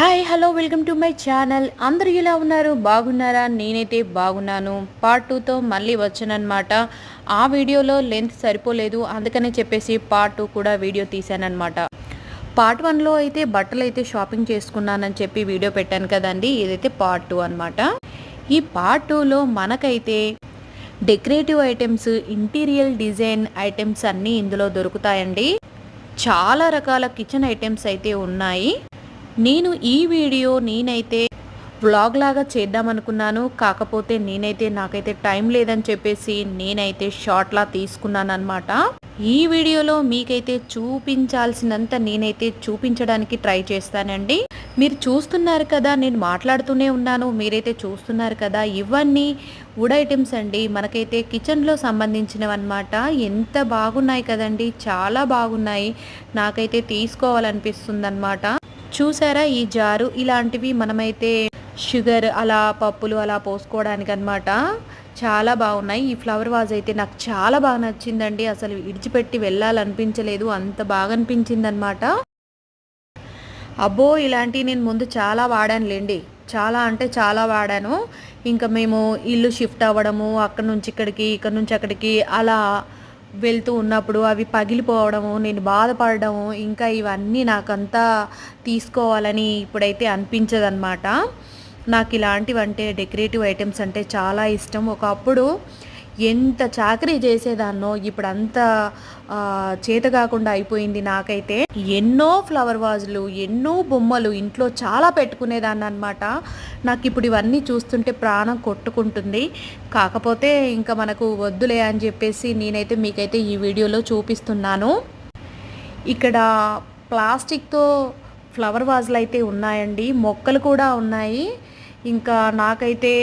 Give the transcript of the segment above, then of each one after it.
Hi hello welcome to my channel. అందరూ ఎలా ఉన్నారు? బాగున్నారా? నేనైతే బాగున్నాను. పార్ట్ 2తో మళ్ళీ వచ్చానన్నమాట. ఆ వీడియోలో లెంత్ సరిపోలేదు, అందుకనే చెప్పేసి పార్ట్ 2 కూడా వీడియో తీశానన్నమాట. పార్ట్ 1లో అయితే బట్టలు అయితే షాపింగ్ చేసుకున్నానని చెప్పి వీడియో పెట్టాను కదండి. ఇదైతే పార్ట్ 2 అన్నమాట. ఈ పార్ట్ 2లో మనకైతే decorative items, interior design items అన్నీ ఇందులో దొరుకుతాయండి. చాలా రకాల కిచెన్ ఐటమ్స్ అయితే ఉన్నాయి. నేను ఈ వీడియో నేనైతే వ్లాగ్ లాగా చేద్దామనుకున్నాను. కాకపోతే నాకైతే టైం లేదని చెప్పేసి నేనైతే షార్ట్లా తీసుకున్నాను అనమాట. ఈ వీడియోలో మీకైతే చూపించాల్సినంత నేనైతే చూపించడానికి ట్రై చేస్తానండి. మీరు చూస్తున్నారు కదా, నేను మాట్లాడుతూనే ఉన్నాను, మీరైతే చూస్తున్నారు కదా. ఇవన్నీ వుడ్ ఐటమ్స్ అండి, మనకైతే కిచెన్లో సంబంధించినవి అనమాట. ఎంత బాగున్నాయి కదండి, చాలా బాగున్నాయి. నాకైతే తీసుకోవాలనిపిస్తుంది అనమాట. చూసారా ఈ జారు, ఇలాంటివి మనమైతే షుగర్ అలా పప్పులు అలా పోసుకోవడానికి అనమాట. చాలా బాగున్నాయి. ఈ ఫ్లవర్ వాజ్ అయితే నాకు చాలా బాగా నచ్చిందండి. అసలు విడిచిపెట్టి వెళ్ళాలనిపించలేదు, అంత బాగా అనిపించింది అనమాట. అబ్బో, ఇలాంటివి నేను ముందు చాలా వాడానులేండి, చాలా అంటే చాలా వాడాను. ఇంకా మేము ఇల్లు షిఫ్ట్ అవ్వడము, అక్కడ నుంచి ఇక్కడికి, ఇక్కడ నుంచి అక్కడికి అలా వెళ్తూ ఉన్నప్పుడు అవి పగిలిపోవడము, నేను బాధపడడము, ఇంకా ఇవన్నీ నాకంతా తీసుకోవాలని ఇప్పుడైతే అనిపించదన్నమాట. నాకు ఇలాంటివంటే డెకరేటివ్ ఐటమ్స్ అంటే చాలా ఇష్టం. ఒకప్పుడు ఎంత చాకరీ చేసేదాన్నో ఇప్పుడు అంత చేత కాకుండా అయిపోయింది నాకైతే. ఎన్నో ఫ్లవర్ వాజులు, ఎన్నో బొమ్మలు ఇంట్లో చాలా పెట్టుకునేదాన్ని అనమాట. నాకు ఇప్పుడు ఇవన్నీ చూస్తుంటే ప్రాణం కొట్టుకుంటుంది. కాకపోతే ఇంకా మనకు వద్దులే అని చెప్పేసి నేనైతే మీకైతే ఈ వీడియోలో చూపిస్తున్నాను. ఇక్కడ ప్లాస్టిక్తో ఫ్లవర్ వాజులు అయితే ఉన్నాయండి, మొక్కలు కూడా ఉన్నాయి. ఇంకా నాకైతే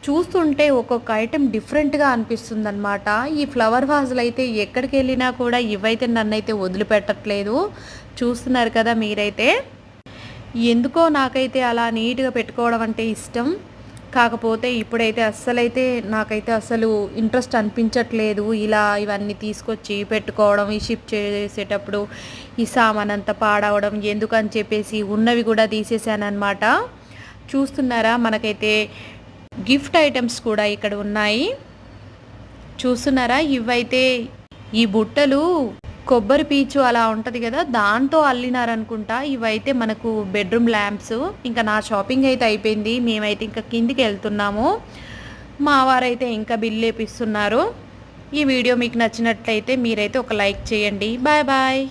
చూస్తుంటే ఒక్కొక్క ఐటెం డిఫరెంట్గా అనిపిస్తుంది అనమాట. ఈ ఫ్లవర్ వాజులు అయితే ఎక్కడికి వెళ్ళినా కూడా ఇవైతే నన్నైతే వదిలిపెట్టట్లేదు. చూస్తున్నారు కదా మీరైతే. ఎందుకో నాకైతే అలా నీట్గా పెట్టుకోవడం అంటే ఇష్టం. కాకపోతే ఇప్పుడైతే నాకైతే అస్సలు ఇంట్రెస్ట్ అనిపించట్లేదు. ఇలా ఇవన్నీ తీసుకొచ్చి పెట్టుకోవడం, ఈ షిఫ్ట్ చేసేటప్పుడు ఈ సామాన్ అంతా పాడవడం ఎందుకని చెప్పేసి ఉన్నవి కూడా తీసేసానమాట. చూస్తున్నారా, మనకైతే గిఫ్ట్ ఐటమ్స్ కూడా ఇక్కడ ఉన్నాయి. చూస్తున్నారా, ఇవైతే ఈ బుట్టలు కొబ్బరి పీచు అలా ఉంటుంది కదా, దాంతో అల్లినారనుకుంటా. ఇవైతే మనకు బెడ్రూమ్ ల్యాంప్స్. ఇంకా నా షాపింగ్ అయితే అయిపోయింది, మేమైతే ఇంకా కిందికి వెళ్తున్నాము. మా వారైతే ఇంకా బిల్ వేపిస్తున్నారు. ఈ వీడియో మీకు నచ్చినట్లయితే మీరైతే ఒక లైక్ చేయండి. Bye bye.